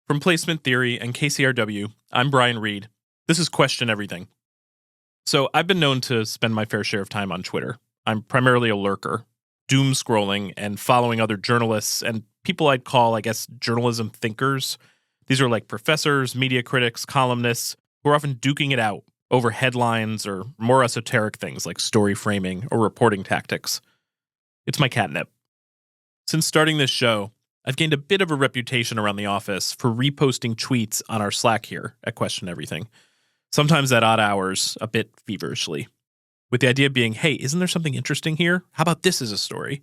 From Placement Theory and KCRW, I'm Brian Reed. This is Question Everything. So I've been known to spend my fair share of time on Twitter. I'm primarily a lurker, doom scrolling and following other journalists and people I'd call, I guess, journalism thinkers. These are like professors, media critics, columnists who are often duking it out over headlines or more esoteric things like story framing or reporting tactics. It's my catnip. Since starting this show, I've gained a bit of a reputation around the office for reposting tweets on our Slack here at Question Everything, sometimes at odd hours, a bit feverishly, with the idea being, hey, isn't there something interesting here? How about this as a story?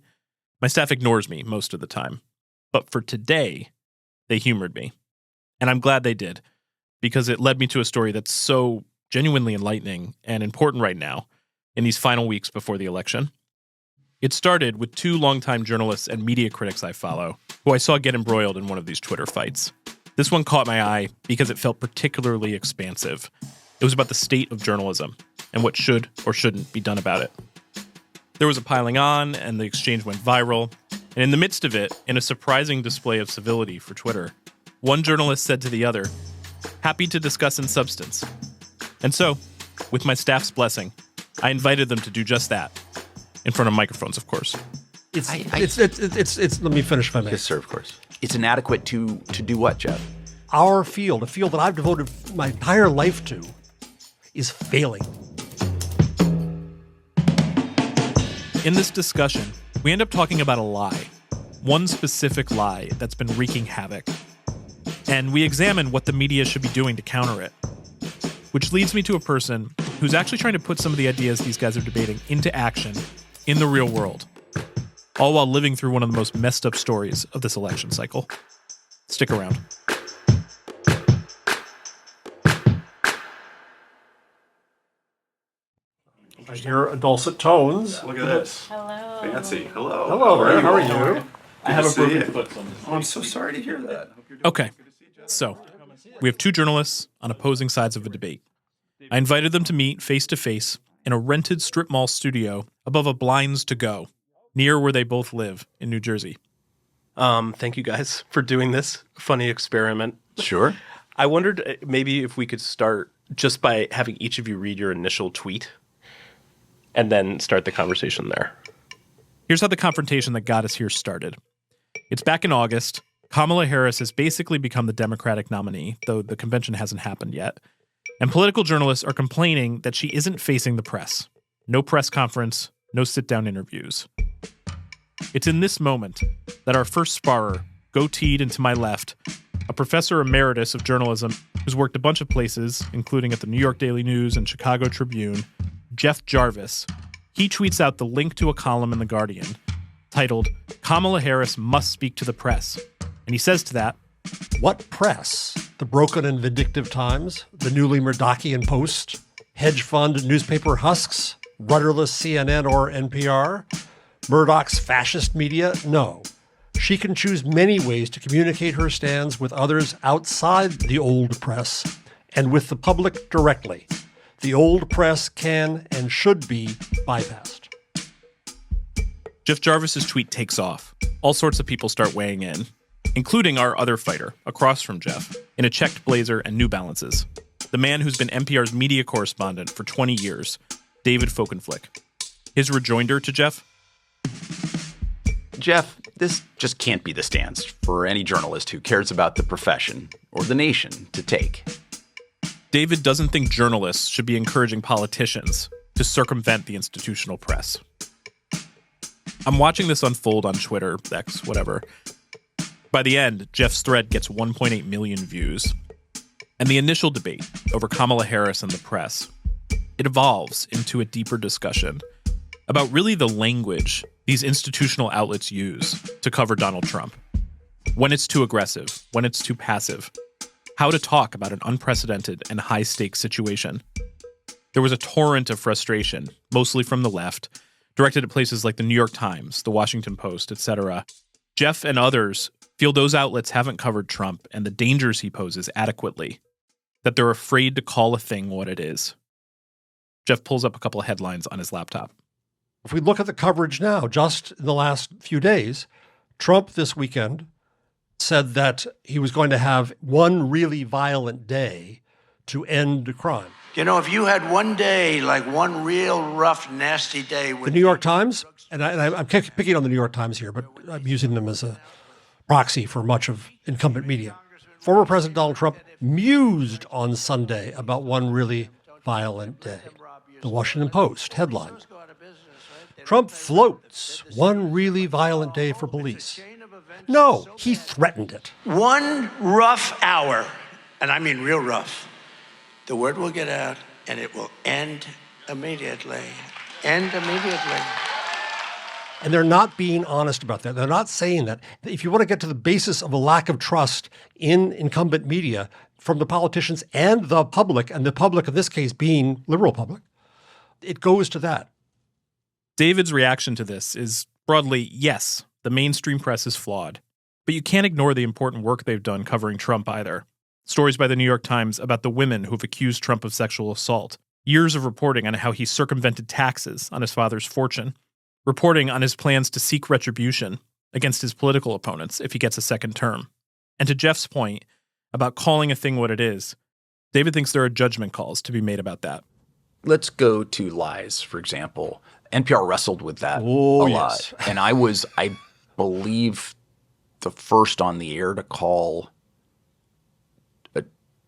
My staff ignores me most of the time, but for today, they humored me. And I'm glad they did, because it led me to a story that's so genuinely enlightening and important right now in these final weeks before the election. It started with two longtime journalists and media critics I follow, who I saw get embroiled in one of these Twitter fights. This one caught my eye because it felt particularly expansive. It was about the state of journalism and what should or shouldn't be done about it. There was a piling on, and the exchange went viral. And in the midst of it, in a surprising display of civility for Twitter, one journalist said to the other, "Happy to discuss in substance." And so, with my staff's blessing, I invited them to do just that. In front of microphones, of course. It's let me finish if I may. Yes, sir, of course. It's inadequate to do what, Jeff? Our field, a field that I've devoted my entire life to, is failing. In this discussion, we end up talking about a lie. One specific lie that's been wreaking havoc. And we examine what the media should be doing to counter it. Which leads me to a person who's actually trying to put some of the ideas these guys are debating into action in the real world, all while living through one of the most messed up stories of this election cycle. Stick around. I hear dulcet tones. Look at this. Hello. Fancy. Hello. Hello, man. How are you? I have a broken foot. Oh, I'm so sorry to hear that. Okay, so we have two journalists on opposing sides of a debate. I invited them to meet face-to-face in a rented strip mall studio above a Blinds to Go, near where they both live in New Jersey. Thank you guys for doing this funny experiment. Sure. I wondered maybe if we could start just by having each of you read your initial tweet and then start the conversation there. Here's how the confrontation that got us here started. It's back in August. Kamala Harris has basically become the Democratic nominee, though the convention hasn't happened yet. And political journalists are complaining that she isn't facing the press. No press conference, no sit-down interviews. It's in this moment that our first sparrer, goateed and to my left, a professor emeritus of journalism who's worked a bunch of places, including at the New York Daily News and Chicago Tribune, Jeff Jarvis, he tweets out the link to a column in The Guardian titled, "Kamala Harris Must Speak to the Press." And he says to that, What press? The broken and vindictive Times? The newly Murdochian Post? Hedge fund newspaper husks? Rudderless CNN or NPR? Murdoch's fascist media? No. She can choose many ways to communicate her stands with others outside the old press and with the public directly. The old press can and should be bypassed. Jeff Jarvis's tweet takes off. All sorts of people start weighing in, including our other fighter, across from Jeff, in a checked blazer and New Balances. The man who's been NPR's media correspondent for 20 years, David Folkenflik. His rejoinder to Jeff? Jeff, this just can't be the stance for any journalist who cares about the profession or the nation to take. David doesn't think journalists should be encouraging politicians to circumvent the institutional press. I'm watching this unfold on Twitter, X, whatever. By the end, Jeff's thread gets 1.8 million views. And the initial debate over Kamala Harris and the press, it evolves into a deeper discussion about really the language these institutional outlets use to cover Donald Trump. When it's too aggressive, when it's too passive, how to talk about an unprecedented and high-stakes situation. There was a torrent of frustration, mostly from the left, directed at places like the New York Times, the Washington Post, etc. Jeff and others feel those outlets haven't covered Trump and the dangers he poses adequately, that they're afraid to call a thing what it is. Jeff pulls up a couple of headlines on his laptop. If we look at the coverage now, just in the last few days, Trump this weekend said that he was going to have one really violent day to end crime. You know, if you had one day, like one real rough, nasty day with The New York Times, and I'm picking on the New York Times here, but I'm using them as a proxy for much of incumbent media. Former President Donald Trump mused on Sunday about one really violent day. The Washington Post headline: Trump floats one really violent day for police. No, he threatened it. one rough hour, and I mean real rough, the word will get out and it will end immediately. End immediately. And they're not being honest about that. They're not saying that. If you want to get to the basis of a lack of trust in incumbent media from the politicians and the public in this case being liberal public, it goes to that. David's reaction to this is broadly, yes, the mainstream press is flawed. But you can't ignore the important work they've done covering Trump either. Stories by the New York Times about the women who've accused Trump of sexual assault. Years of reporting on how he circumvented taxes on his father's fortune. Reporting on his plans to seek retribution against his political opponents if he gets a second term. And to Jeff's point about calling a thing what it is, David thinks there are judgment calls to be made about that. Let's go to lies, for example. NPR wrestled with that a yes. lot. And I was, I believe, the first on the air to call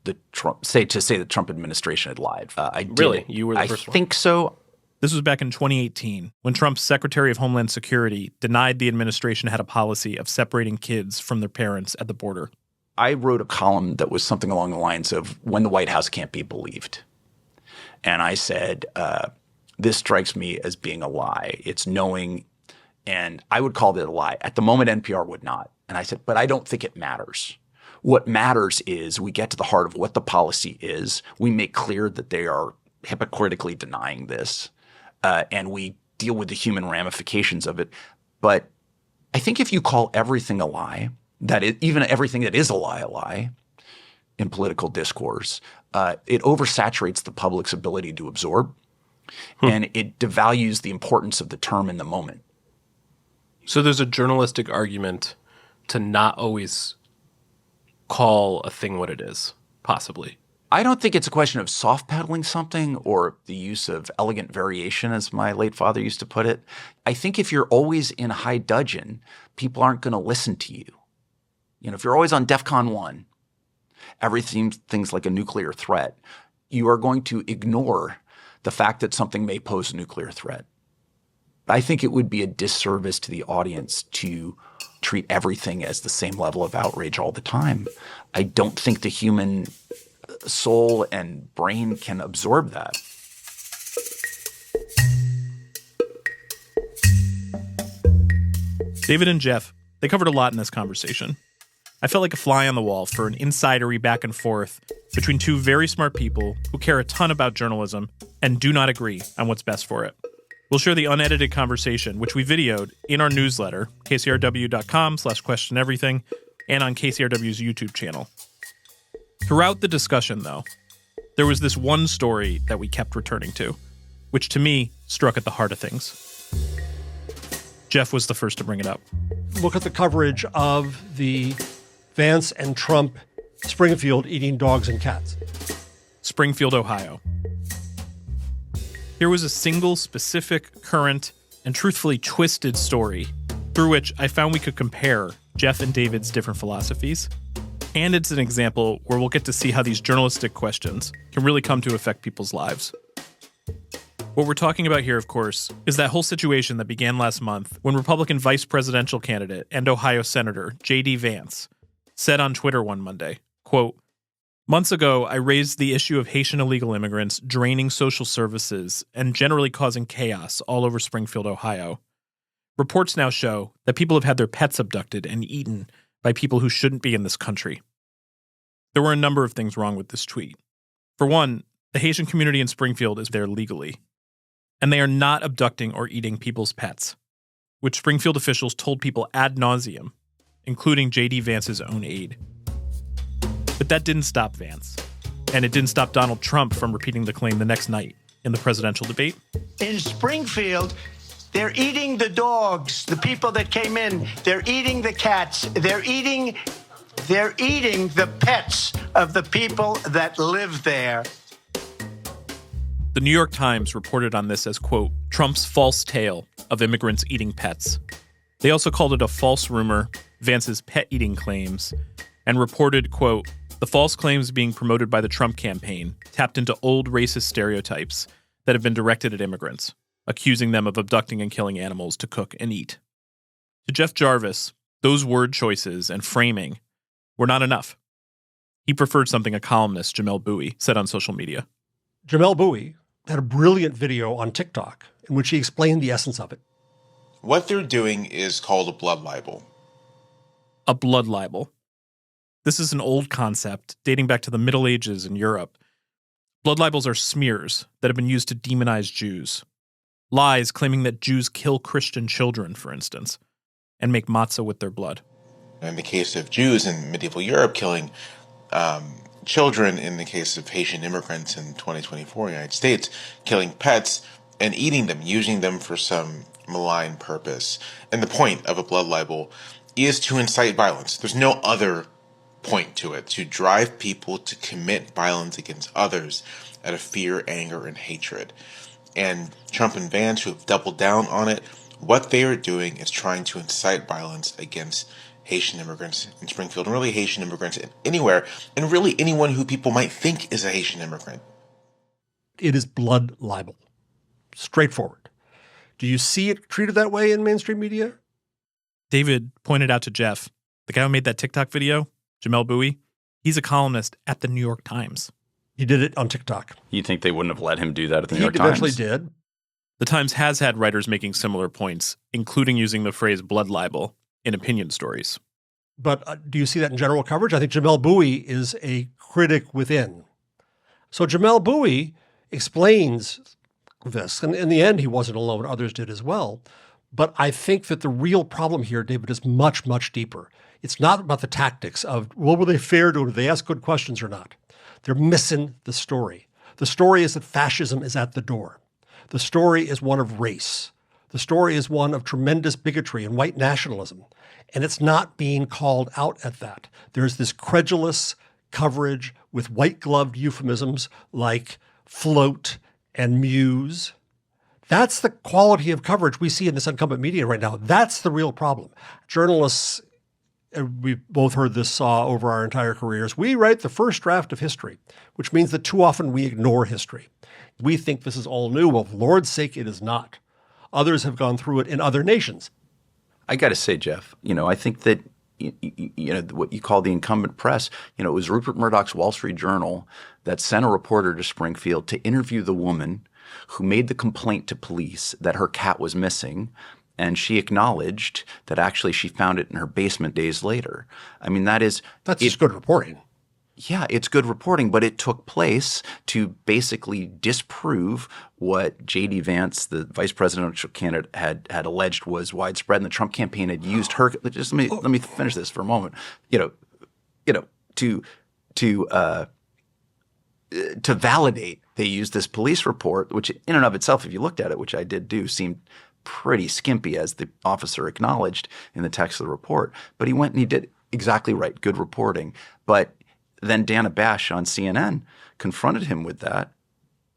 the Trump, say the Trump administration had lied. I did. Really? You were the first one? I think so. This was back in 2018, when Trump's Secretary of Homeland Security denied the administration had a policy of separating kids from their parents at the border. I wrote a column that was something along the lines of when the White House can't be believed. And I said, this strikes me as being a lie. It's knowing, and I would call it a lie. At the moment, NPR would not. And I said, but I don't think it matters. What matters is we get to the heart of what the policy is. We make clear that they are hypocritically denying this. And we deal with the human ramifications of it. But I think if you call everything a lie, even everything that is a lie in political discourse, it oversaturates the public's ability to absorb, and it devalues the importance of the term in the moment. So there's a journalistic argument to not always call a thing what it is, possibly. I don't think it's a question of soft pedaling something or the use of elegant variation, as my late father used to put it. I think if you're always in high dudgeon, people aren't going to listen to you. You know, if you're always on DEFCON 1, everything's like a nuclear threat, you are going to ignore the fact that something may pose a nuclear threat. I think it would be a disservice to the audience to treat everything as the same level of outrage all the time. I don't think the human soul and brain can absorb that. David and Jeff, they covered a lot in this conversation. I felt like a fly on the wall for an insidery back and forth between two very smart people who care a ton about journalism and do not agree on what's best for it. We'll share the unedited conversation, which we videoed in our newsletter, kcrw.com/questioneverything, and on KCRW's YouTube channel. Throughout the discussion, though, there was this one story that we kept returning to, which to me struck at the heart of things. Jeff was the first to bring it up. Look at the coverage of the Vance and Trump Springfield eating dogs and cats. Springfield, Ohio. Here was a single, specific, current, and truthfully twisted story through which I found we could compare Jeff and David's different philosophies. And it's an example where we'll get to see how these journalistic questions can really come to affect people's lives. What we're talking about here, of course, is that whole situation that began last month when Republican vice presidential candidate and Ohio Senator J.D. Vance said on Twitter one Monday, quote, "Months ago, I raised the issue of Haitian illegal immigrants draining social services and generally causing chaos all over Springfield, Ohio. Reports now show that people have had their pets abducted and eaten by people who shouldn't be in this country." There were a number of things wrong with this tweet. For one, the Haitian community in Springfield is there legally, and they are not abducting or eating people's pets, which Springfield officials told people ad nauseum, including J.D. Vance's own aide. But that didn't stop Vance, and it didn't stop Donald Trump from repeating the claim the next night in the presidential debate. In Springfield, they're eating the dogs, the people that came in. They're eating the cats. They're eating They're eating the pets of the people that live there. The New York Times reported on this as, quote, Trump's false tale of immigrants eating pets. They also called it a false rumor, Vance's pet-eating claims, and reported, quote, the false claims being promoted by the Trump campaign tapped into old racist stereotypes that have been directed at immigrants, accusing them of abducting and killing animals to cook and eat. To Jeff Jarvis, those word choices and framing were not enough. He preferred something a columnist, Jamelle Bouie, said on social media. Jamelle Bouie had a brilliant video on TikTok in which he explained the essence of it. What they're doing is called a blood libel. A blood libel. This is an old concept dating back to the Middle Ages in Europe. Blood libels are smears that have been used to demonize Jews. Lies claiming that Jews kill Christian children, for instance, and make matzah with their blood. In the case of Jews in medieval Europe, killing children. In the case of Haitian immigrants in 2024 in the United States, killing pets and eating them, using them for some malign purpose. And the point of a blood libel is to incite violence. There's no other point to it, to drive people to commit violence against others out of fear, anger, and hatred. And Trump and Vance, who have doubled down on it, what they are doing is trying to incite violence against Haitian immigrants in Springfield, and really Haitian immigrants anywhere, and really anyone who people might think is a Haitian immigrant. It is blood libel. Straightforward. Do you see it treated that way in mainstream media? David pointed out to Jeff, the guy who made that TikTok video, Jamelle Bouie, he's a columnist at the New York Times. He did it on TikTok. You think they wouldn't have let him do that at the New York He Times? eventually did. The Times has had writers making similar points, including using the phrase blood libel in opinion stories. But do you see that in general coverage? I think Jamelle Bouie is a critic within. So Jamelle Bouie explains this, and in the end, he wasn't alone. Others did as well. But I think that the real problem here, David, is much, much deeper. It's not about the tactics of, well, were they fair to it? Did they ask good questions or not? They're missing the story. The story is that fascism is at the door. The story is one of race. The story is one of tremendous bigotry and white nationalism. And it's not being called out at that. There's this credulous coverage with white-gloved euphemisms like float and muse. That's the quality of coverage we see in this incumbent media right now. That's the real problem. Journalists, we've both heard this saw over our entire careers, we write the first draft of history, which means that too often we ignore history. We think this is all new. Well, for Lord's sake, it is not. Others have gone through it in other nations. I got to say, Jeff, I think that, what you call the incumbent press, it was Rupert Murdoch's Wall Street Journal that sent a reporter to Springfield to interview the woman who made the complaint to police that her cat was missing. And she acknowledged that actually she found it in her basement days later. I mean, that's just good reporting. Yeah, it's good reporting, but it took place to basically disprove what J.D. Vance, the vice presidential candidate, had alleged was widespread, and the Trump campaign had used her. Just let me finish this for a moment. To validate, they used this police report, which in and of itself, if you looked at it, which I did do, seemed pretty skimpy, as the officer acknowledged in the text of the report. But he went and he did exactly right, good reporting. But then Dana Bash on CNN confronted him with that.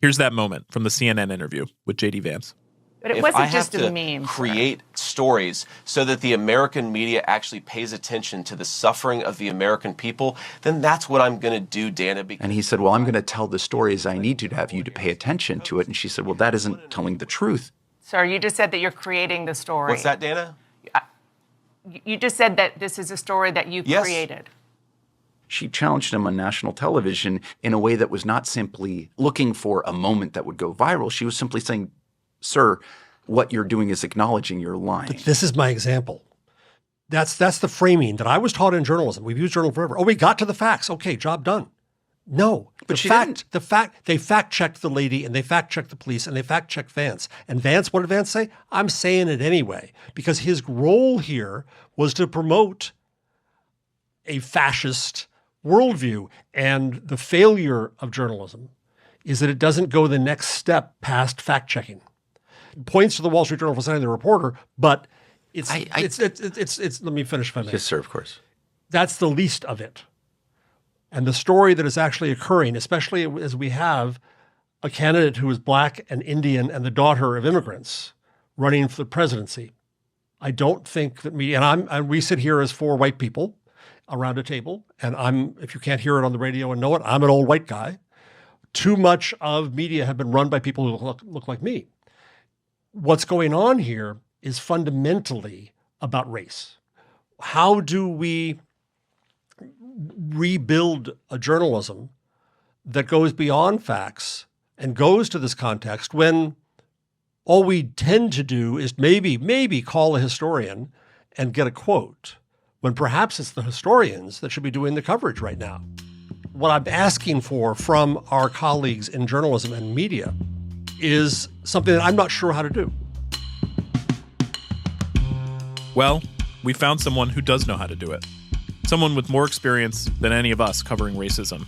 Here's that moment from the CNN interview with J.D. Vance. But it if wasn't I just have a to meme. create stories so that the American media actually pays attention to the suffering of the American people, then that's what I'm going to do, Dana. And he said, well, I'm going to tell the stories I need to have you to pay attention to it. And she said, well, that isn't telling the truth. Sir, you just said that you're creating the story. What's that, Dana? You just said that this is a story that you created. She challenged him on national television in a way that was not simply looking for a moment that would go viral. She was simply saying, sir, what you're doing is acknowledging you're lying. But this is my example. That's the framing that I was taught in journalism. We've used journalism forever. Oh, we got to the facts. Okay, job done. No, but they fact-checked the lady, and they fact-checked the police, and they fact-checked Vance. And Vance, what did Vance say? I'm saying it anyway, because his role here was to promote a fascist worldview. And the failure of journalism is that it doesn't go the next step past fact-checking. It points to the Wall Street Journal for sending the reporter, but it's let me finish if I may. Yes, sir, of course. that's the least of it. And the story that is actually occurring, especially as we have a candidate who is Black and Indian and the daughter of immigrants running for the presidency, I don't think that media, and we sit here as 4 white people around a table, and if you can't hear it on the radio and know it, I'm an old white guy. Too much of media have been run by people who look like me. What's going on here is fundamentally about race. How do we rebuild a journalism that goes beyond facts and goes to this context when all we tend to do is maybe call a historian and get a quote, when perhaps it's the historians that should be doing the coverage right now? What I'm asking for from our colleagues in journalism and media is something that I'm not sure how to do. Well, we found someone who does know how to do it. Someone with more experience than any of us covering racism.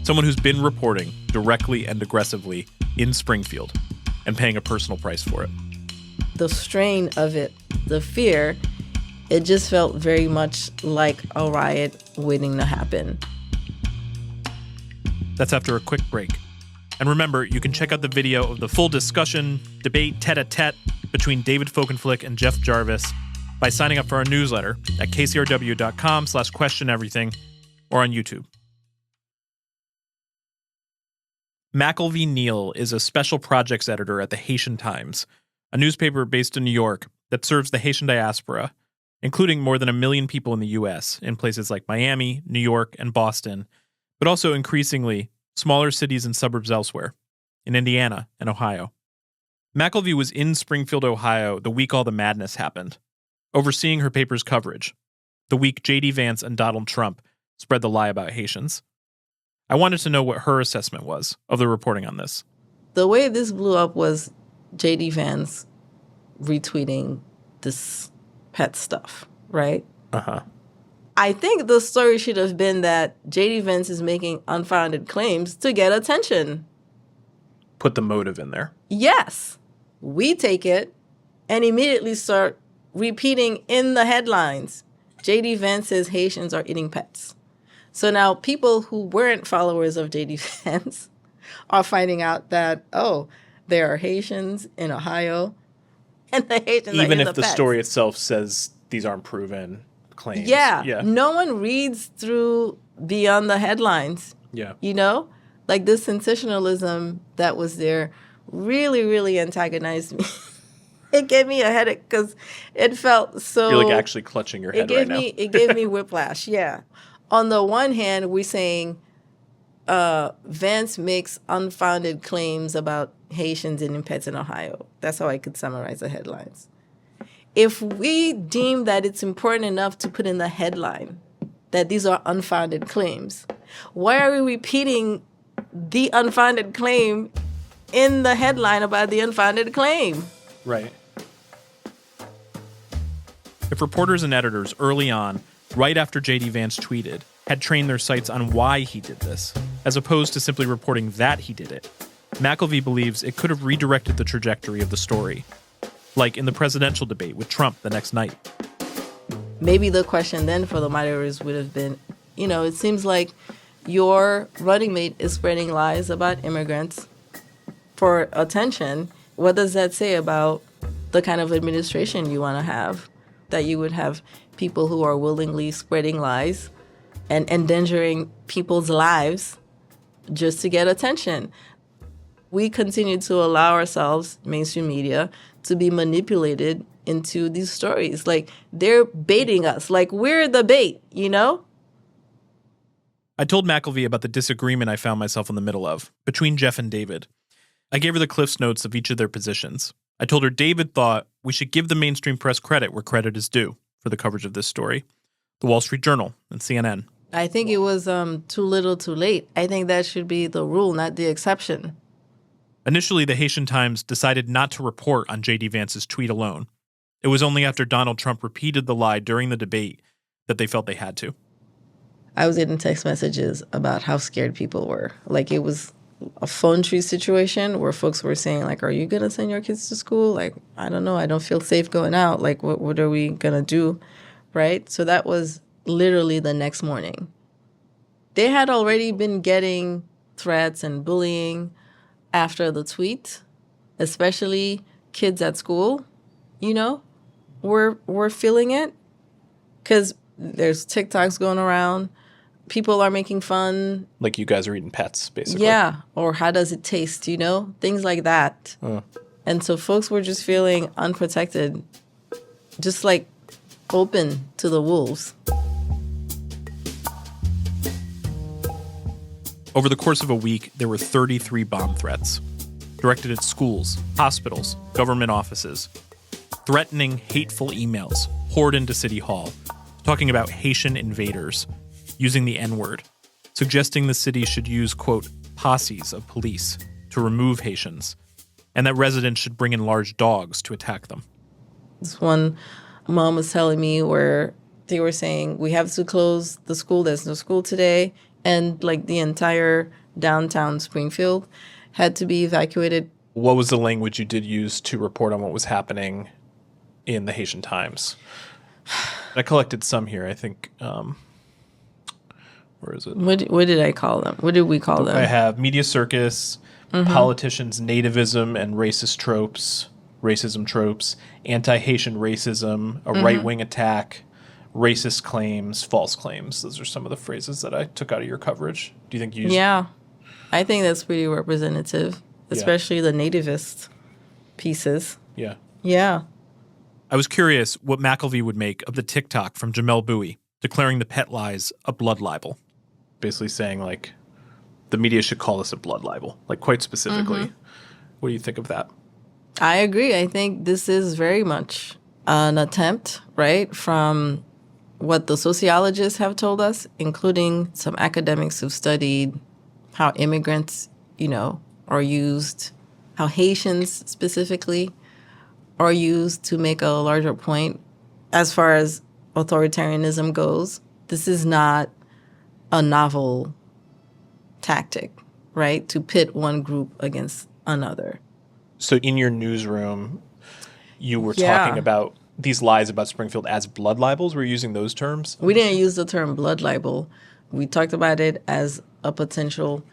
Someone who's been reporting directly and aggressively in Springfield and paying a personal price for it. The strain of it, the fear, it just felt very much like a riot waiting to happen. That's after a quick break. And remember, you can check out the video of the full discussion, debate, tete-a-tete between David Folkenflik and Jeff Jarvis by signing up for our newsletter at kcrw.com/questioneverything or on YouTube. McElvey Neal is a special projects editor at the Haitian Times, a newspaper based in New York that serves the Haitian diaspora, including more than 1 million people in the U.S. in places like Miami, New York, and Boston, but also increasingly smaller cities and suburbs elsewhere, in Indiana and Ohio. McElvey was in Springfield, Ohio, the week all the madness happened, overseeing her paper's coverage, the week J.D. Vance and Donald Trump spread the lie about Haitians. I wanted to know what her assessment was of the reporting on this. The way this blew up was J.D. Vance retweeting this pet stuff, right? Uh-huh. I think the story should have been that J.D. Vance is making unfounded claims to get attention. Put the motive in there. Yes. We take it and immediately start repeating in the headlines, J.D. Vance says Haitians are eating pets. So now people who weren't followers of J.D. Vance are finding out that, there are Haitians in Ohio, and the Haitians are even in if the pets. story itself says these aren't proven claims. Yeah. No one reads through beyond the headlines. Yeah. You know? Like this sensationalism that was there really, really antagonized me. It gave me a headache because it felt so... You're like actually clutching your head right now. It gave me whiplash, yeah. On the one hand, we're saying Vance makes unfounded claims about Haitians eating pets in Ohio. That's how I could summarize the headlines. If we deem that it's important enough to put in the headline that these are unfounded claims, why are we repeating the unfounded claim in the headline about the unfounded claim? Right. If reporters and editors early on, right after J.D. Vance tweeted, had trained their sites on why he did this, as opposed to simply reporting that he did it, McElvey believes it could have redirected the trajectory of the story, like in the presidential debate with Trump the next night. Maybe the question then for the moderators would have been, it seems like your running mate is spreading lies about immigrants for attention. What does that say about the kind of administration you want to have? That you would have people who are willingly spreading lies and endangering people's lives just to get attention. We continue to allow ourselves, mainstream media, to be manipulated into these stories. Like, they're baiting us. Like, we're the bait, I told McElvey about the disagreement I found myself in the middle of, between Jeff and David. I gave her the Cliff's Notes of each of their positions. I told her David thought we should give the mainstream press credit where credit is due for the coverage of this story. The Wall Street Journal and CNN. I think it was too little too late. I think that should be the rule, not the exception. Initially, the Haitian Times decided not to report on J.D. Vance's tweet alone. It was only after Donald Trump repeated the lie during the debate that they felt they had to. I was getting text messages about how scared people were. Like, it was a phone tree situation where folks were saying, like, are you going to send your kids to school? Like, I don't know. I don't feel safe going out. Like, what are we going to do? Right? So that was literally the next morning. They had already been getting threats and bullying after the tweet, especially kids at school, were feeling it because there's TikToks going around. People are making fun. Like you guys are eating pets, basically. Yeah, or how does it taste, things like that. And so folks were just feeling unprotected, just like open to the wolves. Over the course of a week, there were 33 bomb threats directed at schools, hospitals, government offices, threatening hateful emails poured into City Hall, talking about Haitian invaders, using the N-word, suggesting the city should use, quote, posses of police to remove Haitians, and that residents should bring in large dogs to attack them. This one mom was telling me where they were saying, we have to close the school, there's no school today, and like the entire downtown Springfield had to be evacuated. What was the language you did use to report on what was happening in the Haitian Times? I collected some here, I think. Where is it? What did I call them? What did we call them? I have media circus, politicians' nativism and racism tropes, anti-Haitian racism, a right-wing attack, racist claims, false claims. Those are some of the phrases that I took out of your coverage. Do you think you used? Yeah, I think that's pretty representative, especially the nativist pieces. Yeah. Yeah. I was curious what McElvey would make of the TikTok from Jamel Bowie declaring the pet lies a blood libel. Basically saying, like, the media should call this a blood libel, like, quite specifically. What do you think of that? I agree. I think this is very much an attempt, right, from what the sociologists have told us, including some academics who've studied how immigrants, are used, how Haitians specifically are used to make a larger point as far as authoritarianism goes. This is not a novel tactic, right, to pit one group against another. So in your newsroom, you were talking about these lies about Springfield as blood libels? Were you using those terms? We didn't use the term blood libel. We talked about it as a potential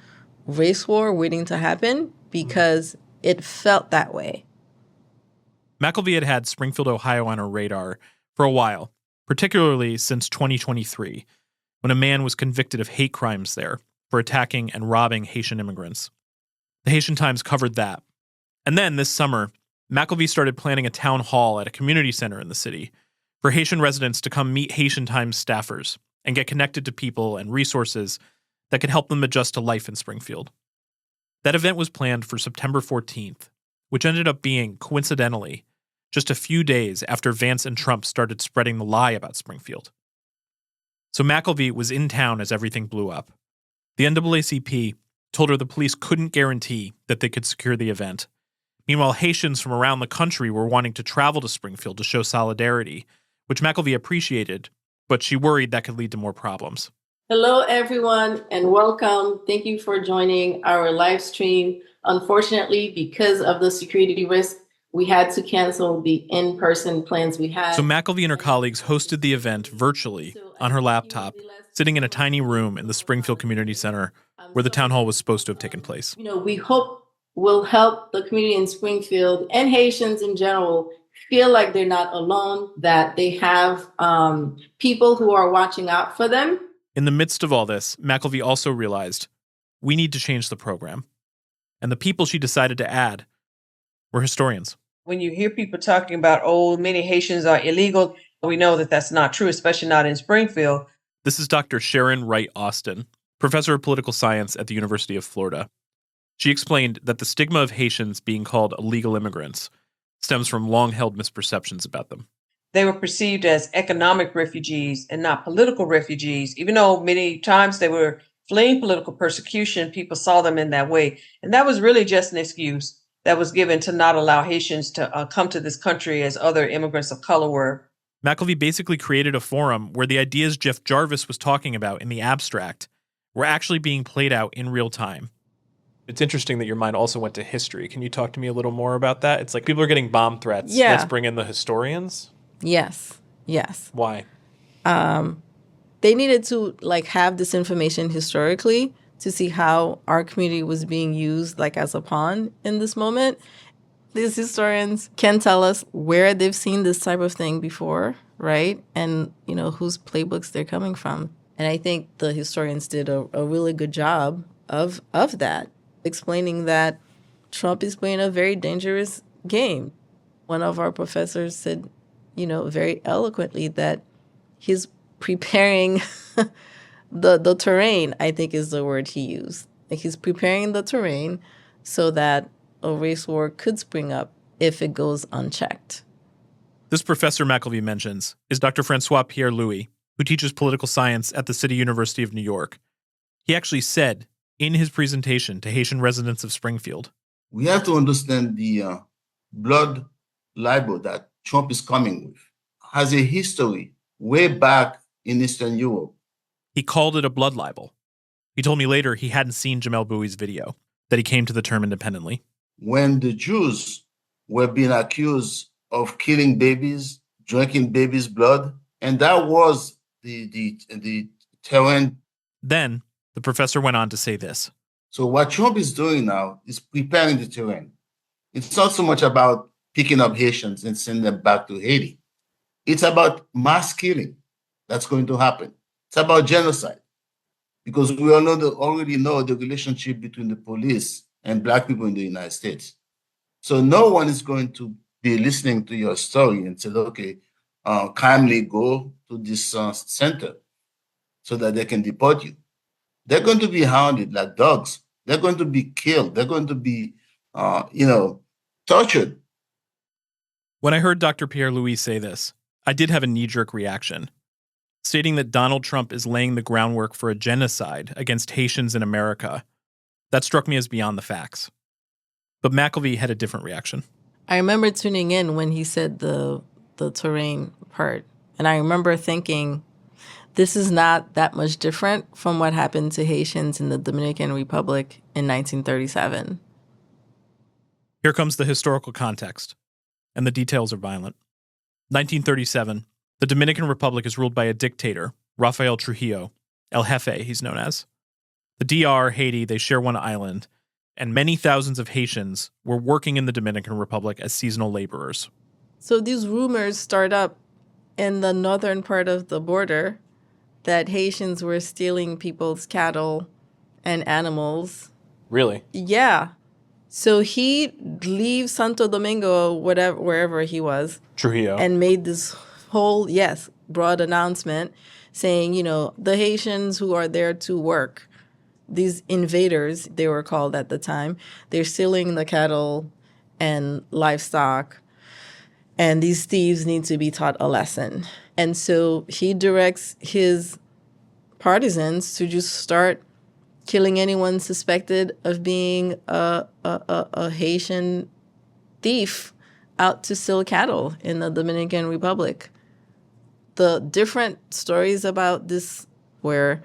race war waiting to happen because it felt that way. McElvey had Springfield, Ohio on her radar for a while, particularly since 2023, when a man was convicted of hate crimes there for attacking and robbing Haitian immigrants. The Haitian Times covered that. And then this summer, McElvey started planning a town hall at a community center in the city for Haitian residents to come meet Haitian Times staffers and get connected to people and resources that could help them adjust to life in Springfield. That event was planned for September 14th, which ended up being, coincidentally, just a few days after Vance and Trump started spreading the lie about Springfield. So McElvey was in town as everything blew up. The NAACP told her the police couldn't guarantee that they could secure the event. Meanwhile, Haitians from around the country were wanting to travel to Springfield to show solidarity, which McElvey appreciated, but she worried that could lead to more problems. Hello, everyone, and welcome. Thank you for joining our live stream. Unfortunately, because of the security risk, we had to cancel the in-person plans we had. So McElvey and her colleagues hosted the event virtually on her laptop, sitting in a tiny room in the Springfield Community Center where the town hall was supposed to have taken place. We hope will help the community in Springfield and Haitians in general feel like they're not alone, that they have people who are watching out for them. In the midst of all this, McElvey also realized we need to change the program. And the people she decided to add were historians. When you hear people talking about, many Haitians are illegal, we know that that's not true, especially not in Springfield. This is Dr. Sharon Wright Austin, professor of political science at the University of Florida. She explained that the stigma of Haitians being called illegal immigrants stems from long-held misperceptions about them. They were perceived as economic refugees and not political refugees, even though many times they were fleeing political persecution. People saw them in that way. And that was really just an excuse that was given to not allow Haitians to come to this country as other immigrants of color were. McElvey basically created a forum where the ideas Jeff Jarvis was talking about in the abstract were actually being played out in real time. It's interesting that your mind also went to history. Can you talk to me a little more about that? It's like people are getting bomb threats. Yeah. Let's bring in the historians. Yes. Why? they needed to like have this information historically to see how our community was being used like as a pawn in this moment. These historians can tell us where they've seen this type of thing before, right? And, you know, whose playbooks they're coming from. And I think the historians did a really good job of that, explaining that Trump is playing a very dangerous game. One of our professors said, you know, very eloquently that he's preparing the terrain, I think is the word he used. Like he's preparing the terrain so that a race war could spring up if it goes unchecked. This professor McElvey mentions is Dr. Francois Pierre-Louis, who teaches political science at the City University of New York. He actually said in his presentation to Haitian residents of Springfield, we have to understand the blood libel that Trump is coming with has a history way back in Eastern Europe. He called it a blood libel. He told me later he hadn't seen Jamel Bouie's video, that he came to the term independently. When the Jews were being accused of killing babies, drinking babies' blood, and that was the terrain. Then the professor went on to say this. So what Trump is doing now is preparing the terrain. It's not so much about picking up Haitians and sending them back to Haiti. It's about mass killing that's going to happen. It's about genocide. Because we already know the relationship between the police and Black people in the United States. So no one is going to be listening to your story and say, okay, kindly go to this center so that they can deport you. They're going to be hounded like dogs. They're going to be killed. They're going to be, tortured. When I heard Dr. Pierre-Louis say this, I did have a knee-jerk reaction, stating that Donald Trump is laying the groundwork for a genocide against Haitians in America. That struck me as beyond the facts. But McElvey had a different reaction. I remember tuning in when he said the terrain part. And I remember thinking, this is not that much different from what happened to Haitians in the Dominican Republic in 1937. Here comes the historical context, and the details are violent. 1937, the Dominican Republic is ruled by a dictator, Rafael Trujillo, El Jefe, he's known as. The DR, Haiti, they share one island, and many thousands of Haitians were working in the Dominican Republic as seasonal laborers. So these rumors start up in the northern part of the border that Haitians were stealing people's cattle and animals. Really? Yeah. So he leaves Santo Domingo, wherever he was, Trujillo, and made this whole, broad announcement saying, the Haitians who are there to work, these invaders, they were called at the time, they're stealing the cattle and livestock, and these thieves need to be taught a lesson. And so he directs his partisans to just start killing anyone suspected of being a Haitian thief out to steal cattle in the Dominican Republic. The different stories about this where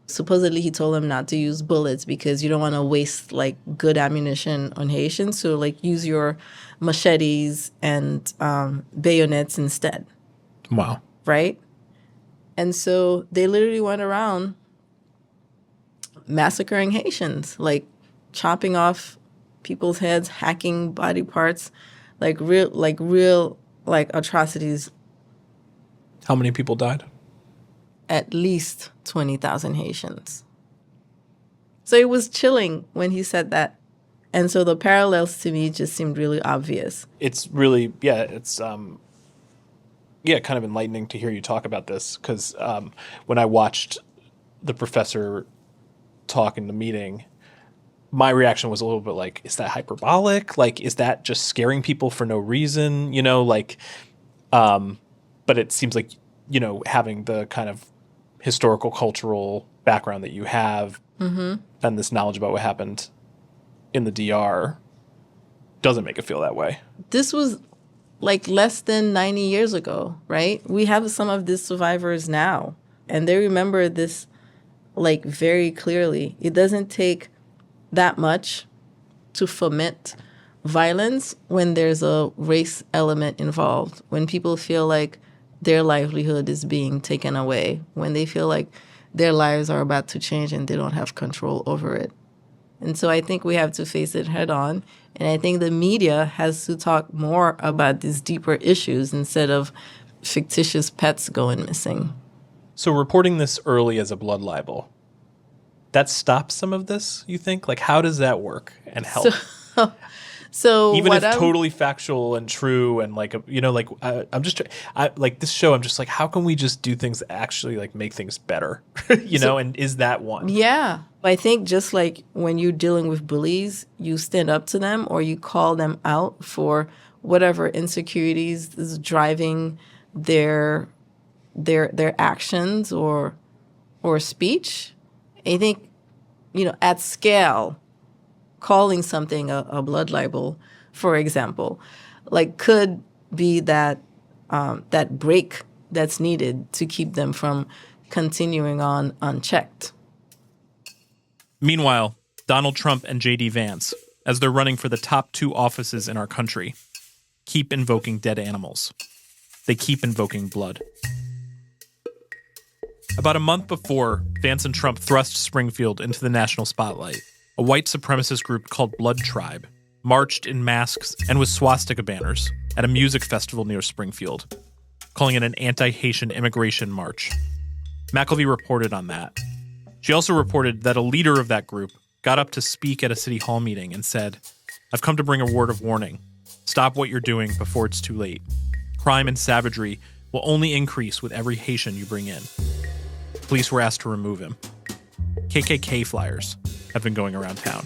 supposedly he told them not to use bullets because you don't want to waste good ammunition on Haitians. So use your machetes and bayonets instead. Wow. Right? And so they literally went around massacring Haitians, chopping off people's heads, hacking body parts, real atrocities. How many people died? At least 20,000 Haitians. So it was chilling when he said that. And so the parallels to me just seemed really obvious. It's really, it's kind of enlightening to hear you talk about this because when I watched the professor talk in the meeting, my reaction was a little bit is that hyperbolic? Is that just scaring people for no reason? But it seems like, having the kind of historical, cultural background that you have and this knowledge about what happened in the DR doesn't make it feel that way. This was less than 90 years ago, right? We have some of these survivors now, and they remember this very clearly. It doesn't take that much to foment violence when there's a race element involved, when people feel like their livelihood is being taken away, when they feel like their lives are about to change and they don't have control over it. And so I think we have to face it head on. And I think the media has to talk more about these deeper issues instead of fictitious pets going missing. So reporting this early as a blood libel, that stops some of this, you think? Like, how does that work and help? So even if totally factual and true and like, I'm just like this show, I'm just like, how can we just do things that actually like make things better, and is that one? Yeah. I think just like when you're dealing with bullies, you stand up to them or you call them out for whatever insecurities is driving their actions or speech. I think, at scale, calling something a blood libel, for example, like could be that break that's needed to keep them from continuing on unchecked. Meanwhile, Donald Trump and J.D. Vance, as they're running for the top 2 offices in our country, keep invoking dead animals. They keep invoking blood. About a month before Vance and Trump thrust Springfield into the national spotlight, a white supremacist group called Blood Tribe marched in masks and with swastika banners at a music festival near Springfield, calling it an anti-Haitian immigration march. McElvey reported on that. She also reported that a leader of that group got up to speak at a city hall meeting and said, "I've come to bring a word of warning. Stop what you're doing before it's too late. Crime and savagery will only increase with every Haitian you bring in." Police were asked to remove him. KKK flyers have been going around town.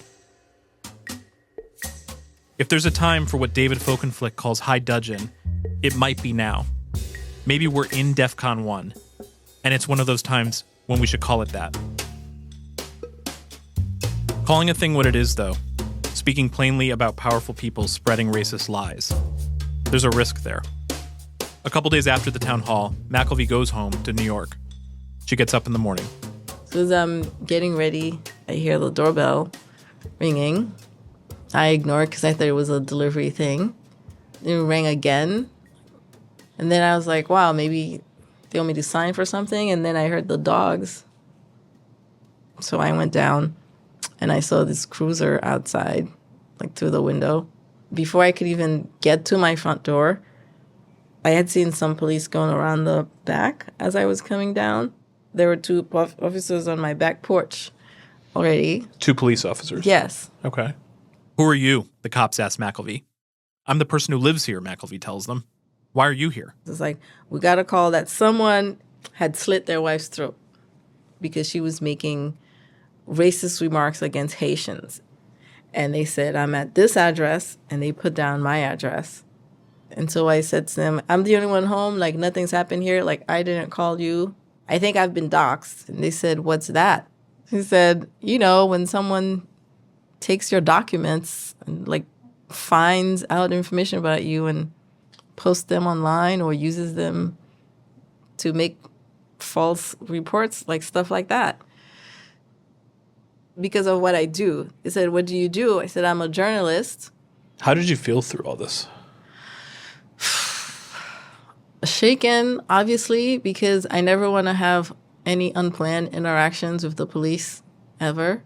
If there's a time for what David Folkenflik calls high dudgeon, it might be now. Maybe we're in DEFCON 1, and it's one of those times when we should call it that. Calling a thing what it is, though, speaking plainly about powerful people spreading racist lies, there's a risk there. A couple days after the town hall, McElvey goes home to New York. She gets up in the morning. As I'm getting ready, I hear the doorbell ringing. I ignore it because I thought it was a delivery thing. It rang again. And then I was like, wow, maybe they want me to sign for something. And then I heard the dogs. So I went down and I saw this cruiser outside, like through the window. Before I could even get to my front door, I had seen some police going around the back as I was coming down. There were 2 officers on my back porch already. 2 police officers? Yes. Okay. "Who are you?" the cops asked McElvey. "I'm the person who lives here," McElvey tells them. "Why are you here?" It's like, we got a call that someone had slit their wife's throat because she was making racist remarks against Haitians. And they said, "I'm at this address," and they put down my address. And so I said to them, "I'm the only one home, like nothing's happened here, like I didn't call you. I think I've been doxxed." And they said, "What's that?" He said, when someone takes your documents and like finds out information about you and posts them online or uses them to make false reports, like stuff like that. Because of what I do. He said, "What do you do?" I said, "I'm a journalist." How did you feel through all this? Shaken, obviously, because I never want to have any unplanned interactions with the police ever,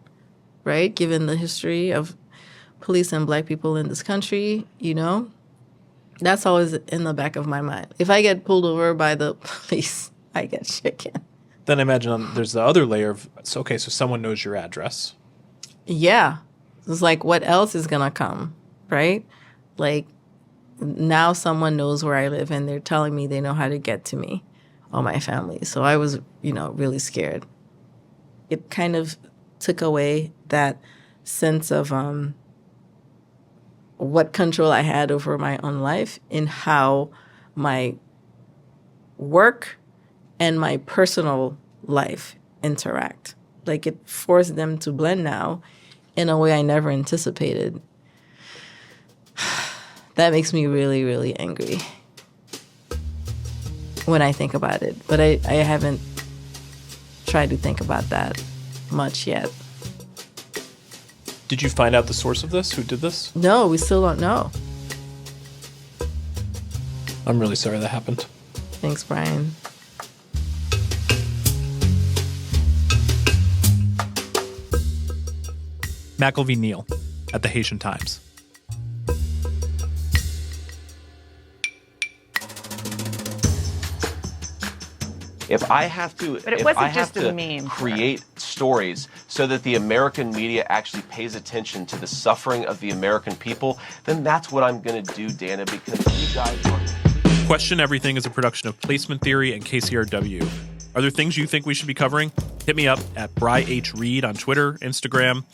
right? Given the history of police and Black people in this country, that's always in the back of my mind. If I get pulled over by the police, I get shaken. Then I imagine there's the other layer of, so someone knows your address. Yeah. It's like, what else is going to come, right? Like, now someone knows where I live and they're telling me they know how to get to me or my family. So I was, really scared. It kind of took away that sense of what control I had over my own life in how my work and my personal life interact. Like, it forced them to blend now in a way I never anticipated. That makes me really, really angry when I think about it. But I haven't tried to think about that much yet. Did you find out the source of this? Who did this? No, we still don't know. I'm really sorry that happened. Thanks, Brian. McElvey Neal at the Haitian Times. If I have to, But it wasn't just a meme. create stories so that the American media actually pays attention to the suffering of the American people, then that's what I'm going to do, Dana, because you guys are... Question Everything is a production of Placement Theory and KCRW. Are there things you think we should be covering? Hit me up at BryHReed on Twitter, Instagram.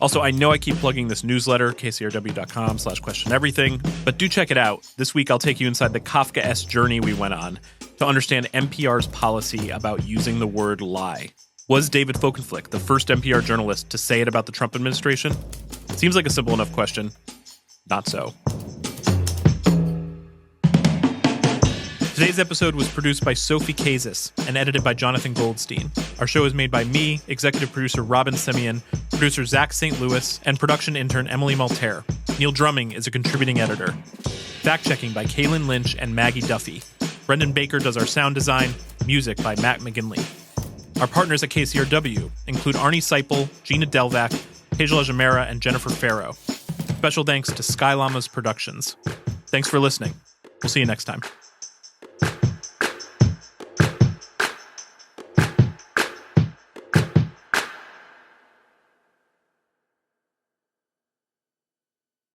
Also, I know I keep plugging this newsletter, kcrw.com/questioneverything, but do check it out. This week, I'll take you inside the Kafka-esque journey we went on to understand NPR's policy about using the word lie. Was David Folkenflik the first NPR journalist to say it about the Trump administration? Seems like a simple enough question. Not so. Today's episode was produced by Sophie Kazis and edited by Jonathan Goldstein. Our show is made by me, executive producer Robyn Semien, producer Zach St. Louis, and production intern Emily Malterre. Neil Drumming is a contributing editor. Fact-checking by Kaylin Lynch and Maggie Duffy. Brendan Baker does our sound design, music by Matt McGinley. Our partners at KCRW include Arnie Seipel, Gina Delvac, Tejal Ajmera, and Jennifer Ferro. Special thanks to Skyllamas Productions. Thanks for listening. We'll see you next time.